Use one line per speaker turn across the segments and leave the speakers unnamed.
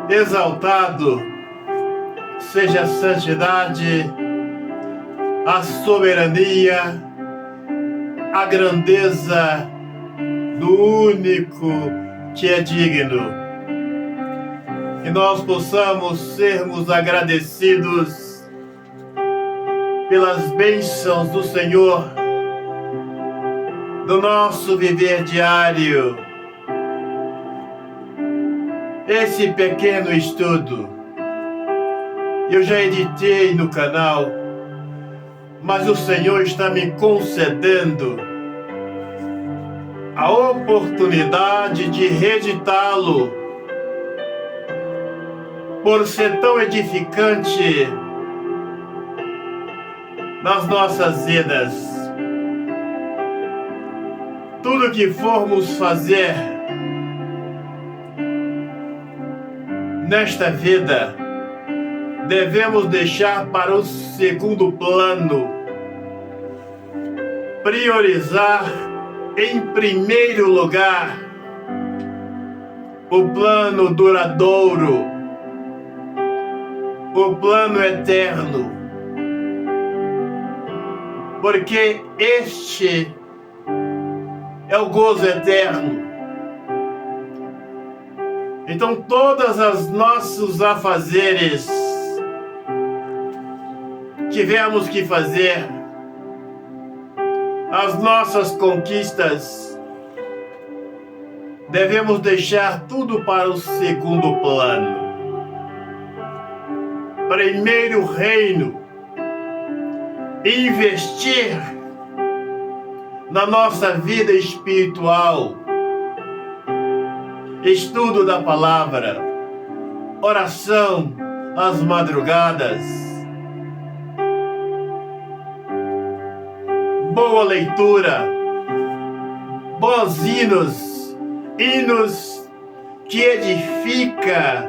Exaltado seja a santidade, a soberania, a grandeza do único que é digno. Que nós possamos sermos agradecidos pelas bênçãos do Senhor, do nosso viver diário. Esse pequeno estudo eu já editei no canal, mas o Senhor está me concedendo a oportunidade de reeditá-lo, por ser tão edificante nas nossas vidas. Tudo que formos fazer nesta vida, devemos deixar para o segundo plano, priorizar em primeiro lugar o plano duradouro, o plano eterno, porque este é o gozo eterno. Então todas as nossos afazeres tivemos que fazer, as nossas conquistas, devemos deixar tudo para o segundo plano. Primeiro reino, investir na nossa vida espiritual, estudo da palavra, oração às madrugadas, boa leitura, bons hinos que edifica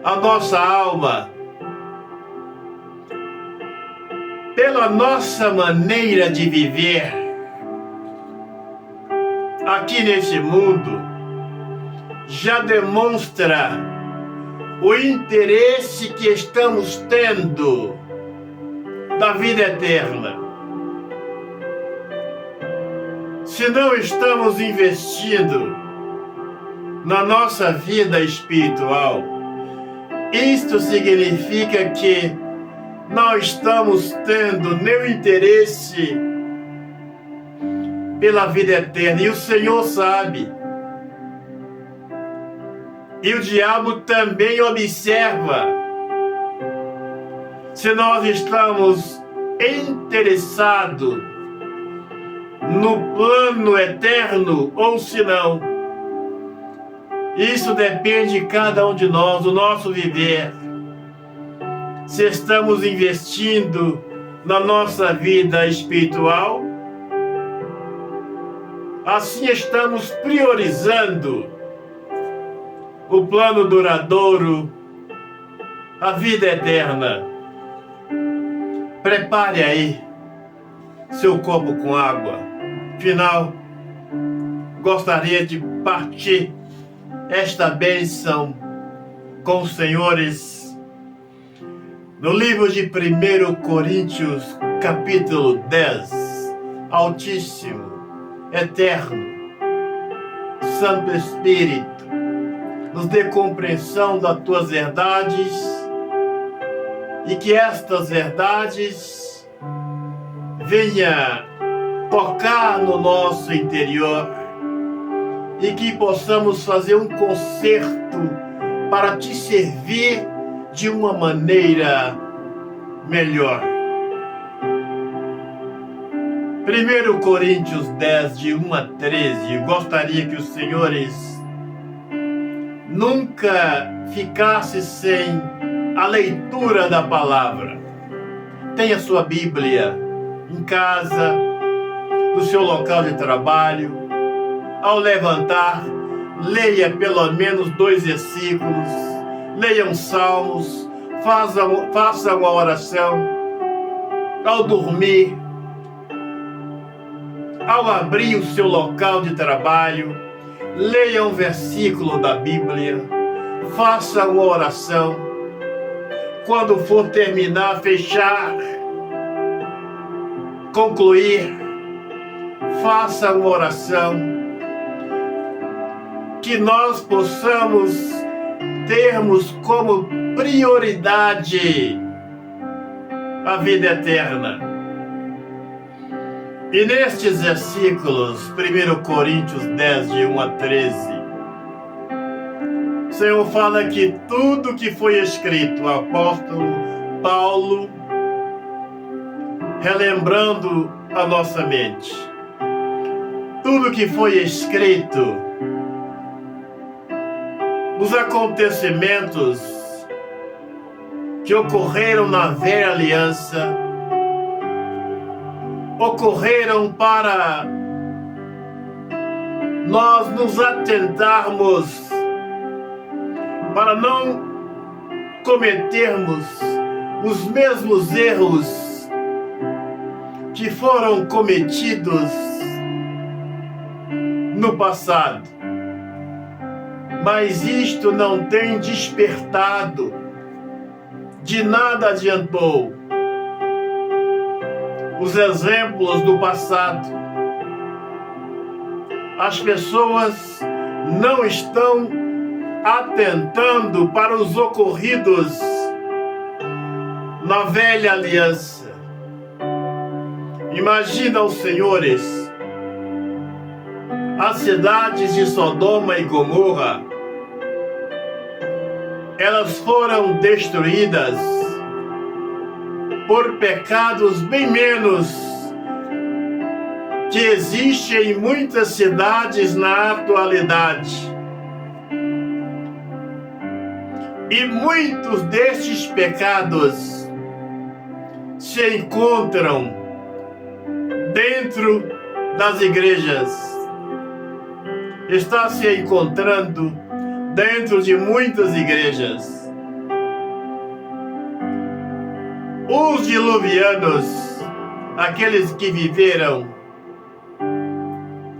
a nossa alma. Pela nossa maneira de viver aqui nesse mundo, já demonstra o interesse que estamos tendo da vida eterna. Se não estamos investindo na nossa vida espiritual, isto significa que não estamos tendo nenhum interesse pela vida eterna. E o Senhor sabe. E o diabo também observa se nós estamos interessados no plano eterno ou se não. Isso depende de cada um de nós, do nosso viver. Se estamos investindo na nossa vida espiritual, assim estamos priorizando o plano duradouro, a vida eterna. Prepare aí seu copo com água. Afinal, gostaria de partir esta bênção com os senhores no livro de 1 Coríntios, capítulo 10. Altíssimo, eterno, Santo Espírito, nos dê compreensão das tuas verdades e que estas verdades venham tocar no nosso interior e que possamos fazer um concerto para te servir de uma maneira melhor. 1 Coríntios 10, de 1 a 13, eu gostaria que os senhores nunca ficassem sem a leitura da palavra. Tenha sua Bíblia em casa, no seu local de trabalho. Ao levantar, leia pelo menos 2 versículos, leiam salmos, faça uma oração. Ao dormir, ao abrir o seu local de trabalho, leia um versículo da Bíblia. faça uma oração. Quando for terminar, fechar, concluir, faça uma oração. Que nós possamos termos como prioridade a vida eterna. E nestes versículos, 1 Coríntios 10, de 1 a 13, o Senhor fala que tudo que foi escrito, o apóstolo Paulo, relembrando a nossa mente, tudo que foi escrito, os acontecimentos que ocorreram na velha aliança, ocorreram para nós nos atentarmos, para não cometermos os mesmos erros que foram cometidos no passado. Mas isto não tem despertado, de nada adiantou. Os exemplos do passado, as pessoas não estão atentando para os ocorridos na velha aliança. Imagina os senhores, as cidades de Sodoma e Gomorra, elas foram destruídas por pecados bem menos que existem em muitas cidades na atualidade. E muitos destes pecados se encontram dentro das igrejas. Está se encontrando dentro de muitas igrejas. Os diluvianos, aqueles que viveram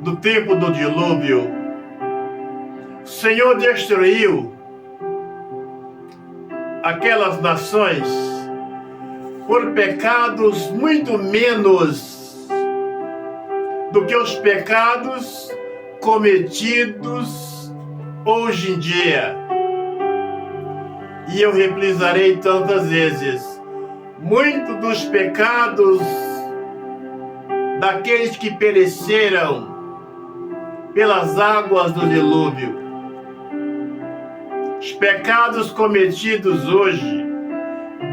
do tempo do dilúvio, o Senhor destruiu aquelas nações por pecados muito menos do que os pecados cometidos hoje em dia. E eu reprisarei tantas vezes: muitos dos pecados daqueles que pereceram pelas águas do dilúvio, os pecados cometidos hoje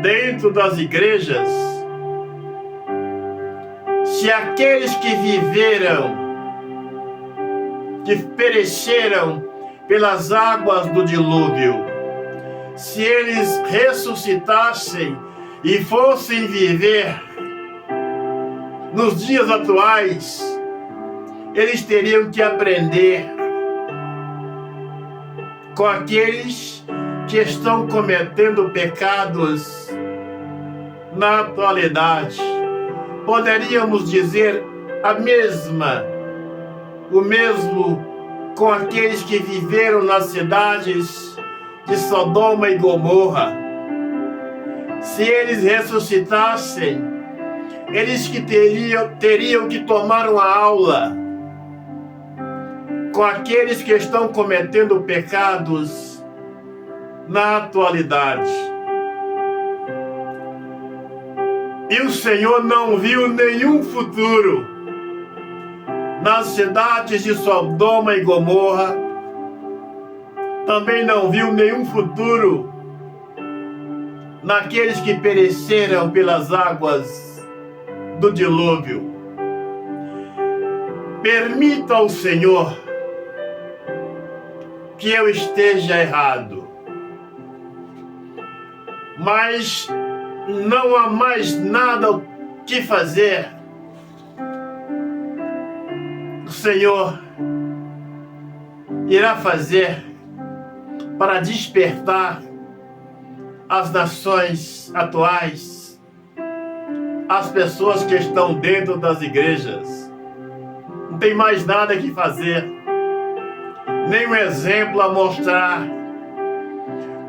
dentro das igrejas, se aqueles que viveram, que pereceram pelas águas do dilúvio, se eles ressuscitassem e fossem viver nos dias atuais, eles teriam que aprender com aqueles que estão cometendo pecados na atualidade. Poderíamos dizer o mesmo com aqueles que viveram nas cidades de Sodoma e Gomorra. Se eles ressuscitassem, eles que teriam que tomar uma aula com aqueles que estão cometendo pecados na atualidade. E o Senhor não viu nenhum futuro nas cidades de Sodoma e Gomorra, também não viu nenhum futuro naqueles que pereceram pelas águas do dilúvio. Permita ao Senhor que eu esteja errado, mas não há mais nada o que fazer. O Senhor irá fazer para despertar as nações atuais, as pessoas que estão dentro das igrejas. Não tem mais nada que fazer, nem um exemplo a mostrar.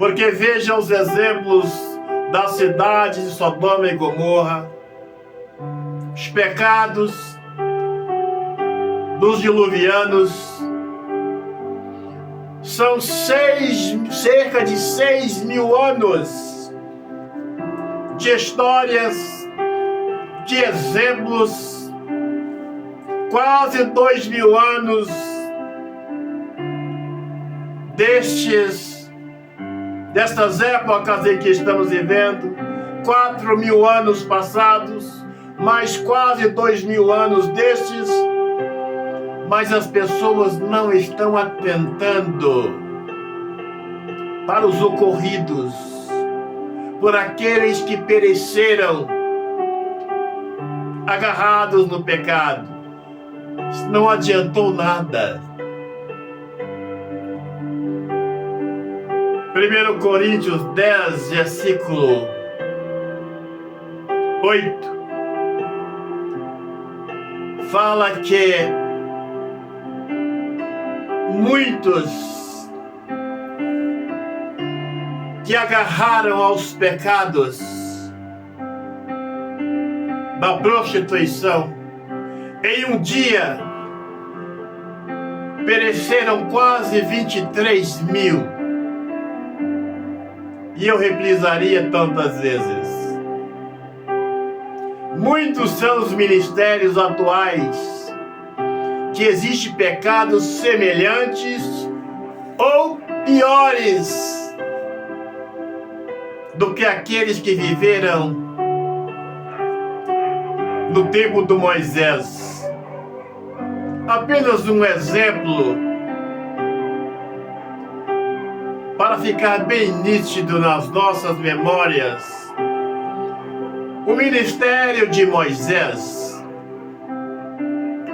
Porque vejam os exemplos das cidades de Sodoma e Gomorra, os pecados dos diluvianos. São cerca de 6.000 anos de histórias, de exemplos, quase 2.000 anos destas épocas em que estamos vivendo, 4.000 anos passados, mais quase 2.000 anos destes, mas as pessoas não estão atentando para os ocorridos por aqueles que pereceram agarrados no pecado. Isso não adiantou nada. 1 Coríntios 10, versículo 8, fala que muitos que agarraram aos pecados da prostituição, em um dia pereceram quase 23.000. E eu reprisaria tantas vezes. Muitos são os ministérios atuais que existem pecados semelhantes ou piores do que aqueles que viveram no tempo do Moisés. Apenas um exemplo para ficar bem nítido nas nossas memórias. O ministério de Moisés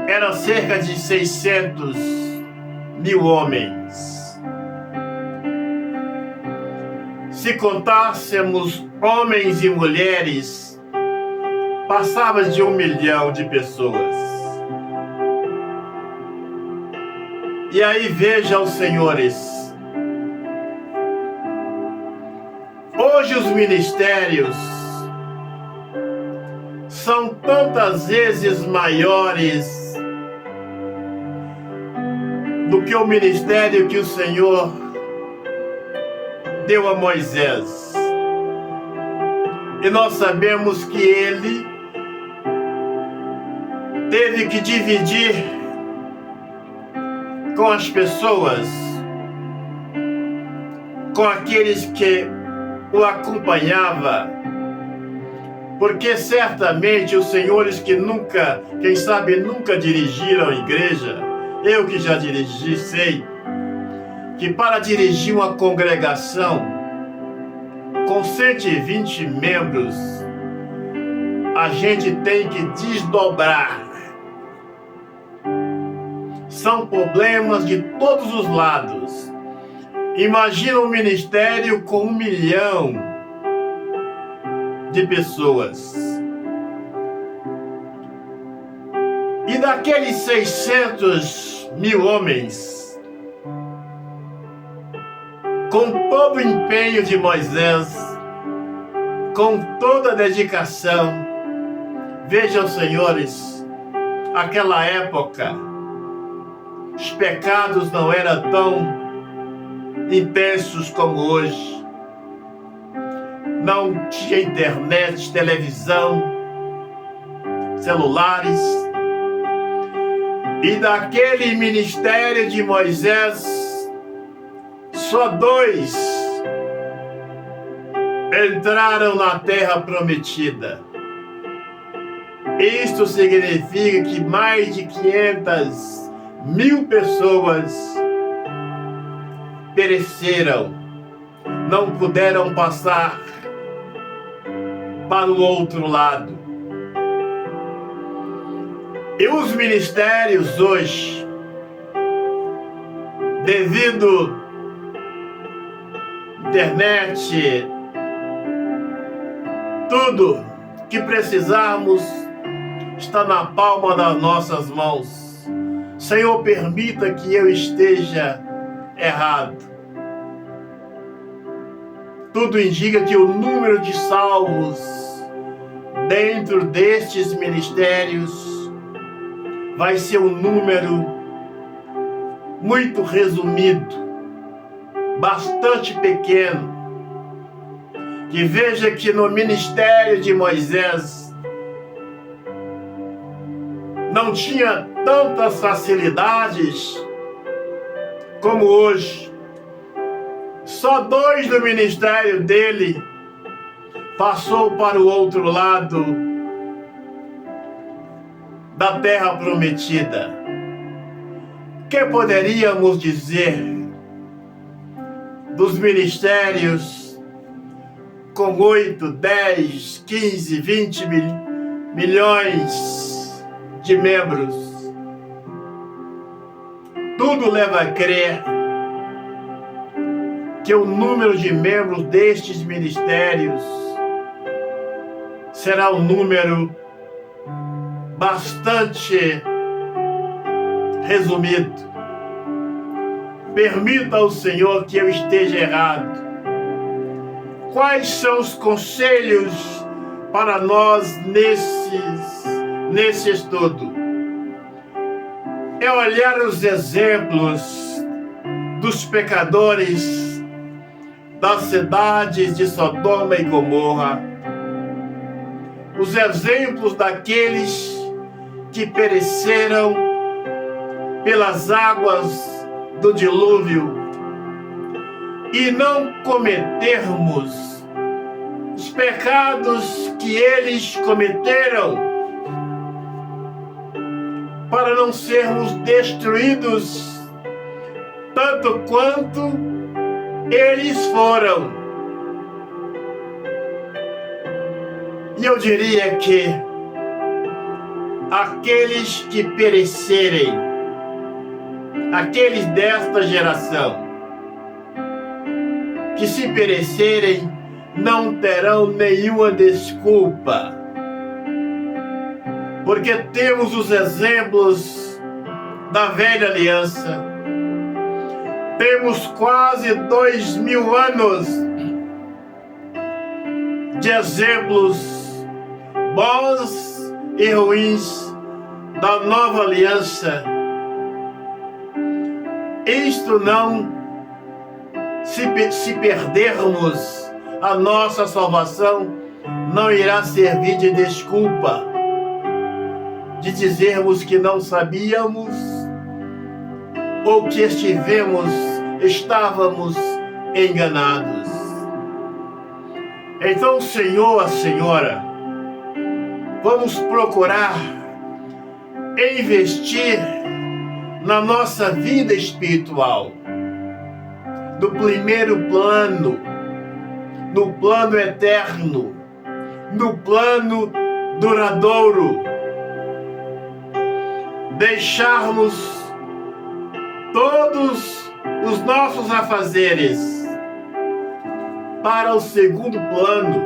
era cerca de 600.000 homens. Se contássemos homens e mulheres, passava de 1 milhão de pessoas. E aí vejam, senhores, hoje os ministérios são tantas vezes maiores do que o ministério que o Senhor deu a Moisés. E nós sabemos que ele teve que dividir com as pessoas, com aqueles que o acompanhava, porque certamente os senhores que nunca, quem sabe nunca dirigiram a igreja, eu que já dirigi, sei que para dirigir uma congregação com 120 membros, a gente tem que desdobrar. São problemas de todos os lados. Imagina um ministério com 1 milhão de pessoas. E daqueles 600.000 homens, com todo o empenho de Moisés, com toda a dedicação, vejam, senhores, aquela época, os pecados não eram tão intensos como hoje. Não tinha internet, televisão, celulares. E daquele ministério de Moisés, só 2 entraram na terra prometida. Isto significa que mais de 500.000 pessoas pereceram, não puderam passar para o outro lado. E os ministérios hoje, devido à internet, tudo que precisarmos está na palma das nossas mãos. Senhor, permita que eu esteja errado. tudo indica que o número de salvos dentro destes ministérios vai ser um número muito resumido, bastante pequeno. Que veja que no ministério de Moisés não tinha tantas facilidades como hoje. Só 2 do ministério dele passou para o outro lado da terra prometida. Que poderíamos dizer dos ministérios com 8, 10, 15, 20 milhões de membros? Tudo leva a crer que o número de membros destes ministérios será um número bastante resumido. Permita ao Senhor que eu esteja errado. Quais são os conselhos para nós nesse estudo? É olhar os exemplos dos pecadores das cidades de Sodoma e Gomorra, os exemplos daqueles que pereceram pelas águas do dilúvio, e não cometermos os pecados que eles cometeram, para não sermos destruídos tanto quanto eles foram. E eu diria que aqueles que perecerem, aqueles desta geração, que se perecerem, não terão nenhuma desculpa, porque temos os exemplos da velha aliança. Temos quase 2000 anos de exemplos bons e ruins da nova aliança. Isto não, se perdermos a nossa salvação, não irá servir de desculpa, de dizermos que não sabíamos ou que estávamos enganados. Então, Senhor, a Senhora, vamos procurar investir na nossa vida espiritual, no primeiro plano, no plano eterno, no plano duradouro. Deixarmos todos os nossos afazeres para o segundo plano.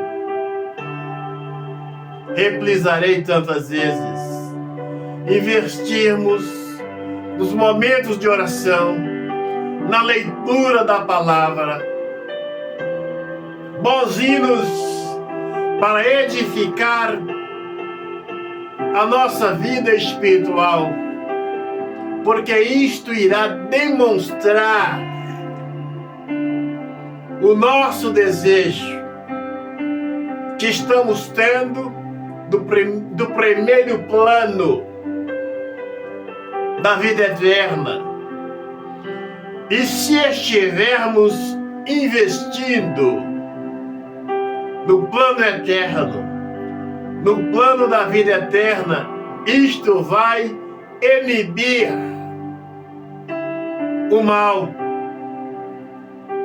Reprisarei tantas vezes. Investirmos nos momentos de oração, na leitura da palavra, bons hinos para edificar a nossa vida espiritual, porque isto irá demonstrar o nosso desejo que estamos tendo do primeiro plano da vida eterna. E se estivermos investindo no plano eterno, no plano da vida eterna, isto vai inibir o mal.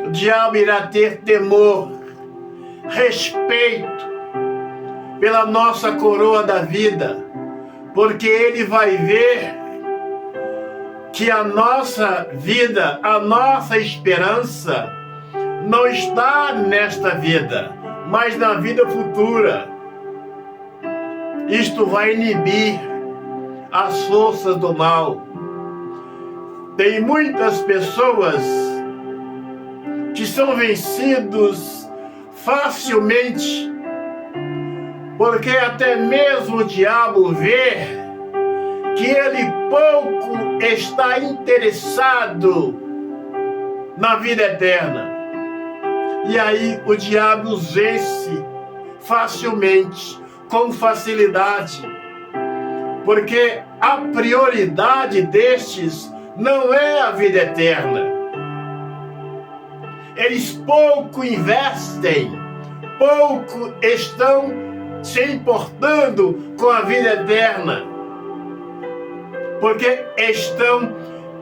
O diabo irá ter temor, respeito pela nossa coroa da vida, porque ele vai ver que a nossa vida, a nossa esperança não está nesta vida, mas na vida futura. Isto vai inibir as forças do mal. Tem muitas pessoas que são vencidos facilmente, porque até mesmo o diabo vê que ele pouco está interessado na vida eterna. E aí o diabo os vence facilmente, com facilidade, porque a prioridade destes não é a vida eterna. Eles pouco investem, pouco estão se importando com a vida eterna, porque estão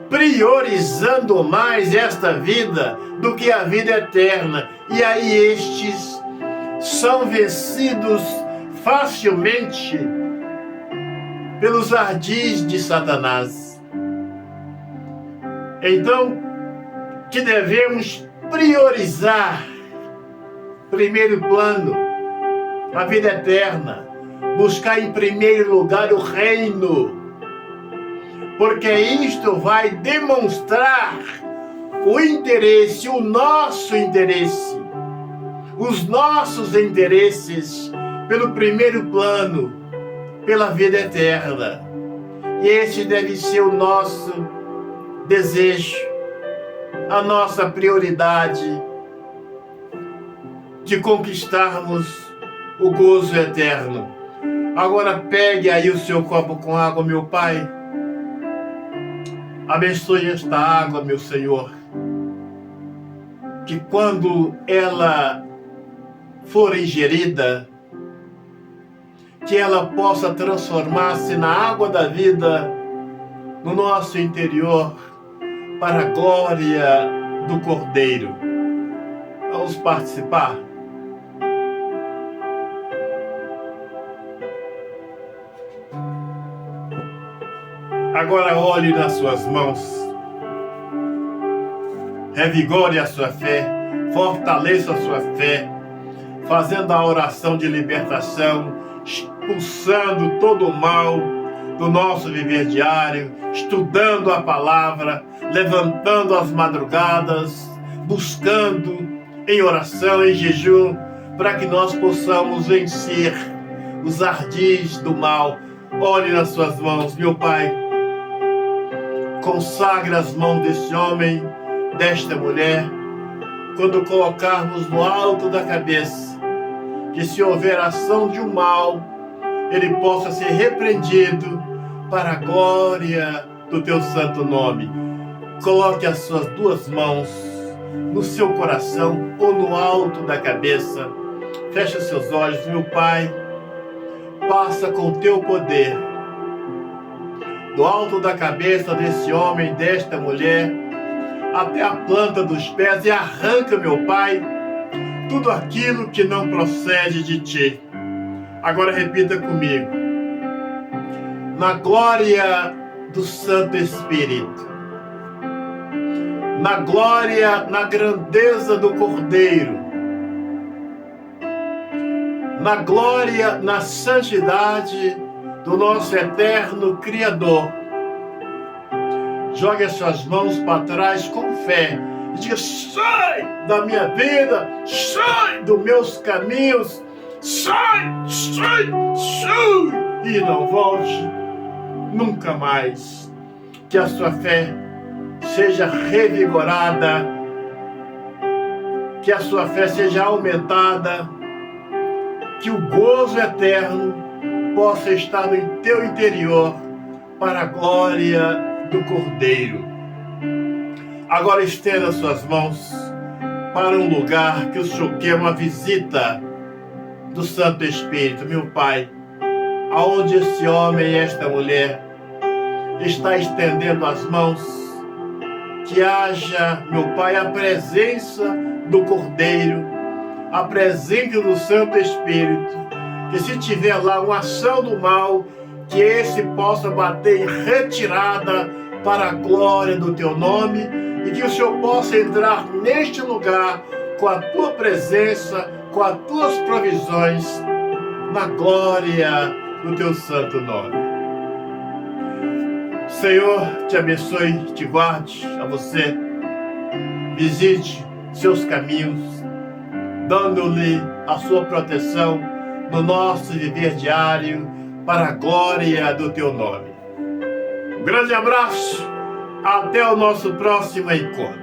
priorizando mais esta vida do que a vida eterna. E aí estes são vencidos facilmente pelos ardis de Satanás. Então, que devemos priorizar, primeiro plano, a vida eterna, buscar em primeiro lugar o reino, porque isto vai demonstrar o interesse, o nosso interesse, os nossos interesses pelo primeiro plano, pela vida eterna. E esse deve ser o nosso desejo, a nossa prioridade de conquistarmos o gozo eterno. Agora pegue aí o seu copo com água, meu Pai. Abençoe esta água, meu Senhor, que quando ela for ingerida, que ela possa transformar-se na água da vida no nosso interior, para a glória do Cordeiro. Vamos participar? Agora olhe nas suas mãos, revigore a sua fé, fortaleça a sua fé, fazendo a oração de libertação, expulsando todo o mal do nosso viver diário, estudando a palavra, levantando as madrugadas, buscando em oração, em jejum, para que nós possamos vencer os ardis do mal. Olhe nas suas mãos, meu Pai. Consagre as mãos desse homem, desta mulher, quando colocarmos no alto da cabeça, que se houver ação de um mal, ele possa ser repreendido para a glória do teu santo nome. Coloque as suas duas mãos no seu coração ou no alto da cabeça. Feche os seus olhos, meu Pai. Passa com o teu poder do alto da cabeça desse homem, desta mulher, até a planta dos pés, e arranca, meu Pai, tudo aquilo que não procede de ti. Agora repita comigo. Na glória do Santo Espírito, na glória, na grandeza do Cordeiro, na glória, na santidade do nosso eterno Criador. Jogue as suas mãos para trás com fé e diga: sai da minha vida, sai dos meus caminhos, sai, sai, sai, e não volte nunca mais. Que a sua fé seja revigorada, que a sua fé seja aumentada, que o gozo eterno possa estar no teu interior, para a glória do Cordeiro. Agora estenda suas mãos para um lugar que o Senhor quer uma visita do Santo Espírito, meu Pai, aonde esse homem e esta mulher está estendendo as mãos, que haja, meu Pai, a presença do Cordeiro, a presença do Santo Espírito, que se tiver lá uma ação do mal, que esse possa bater em retirada para a glória do teu nome, e que o Senhor possa entrar neste lugar com a tua presença, com as tuas provisões, na glória do teu santo nome. Senhor, te abençoe, te guarde a você, visite seus caminhos, dando-lhe a sua proteção no nosso viver diário, para a glória do teu nome. Um grande abraço, até o nosso próximo encontro.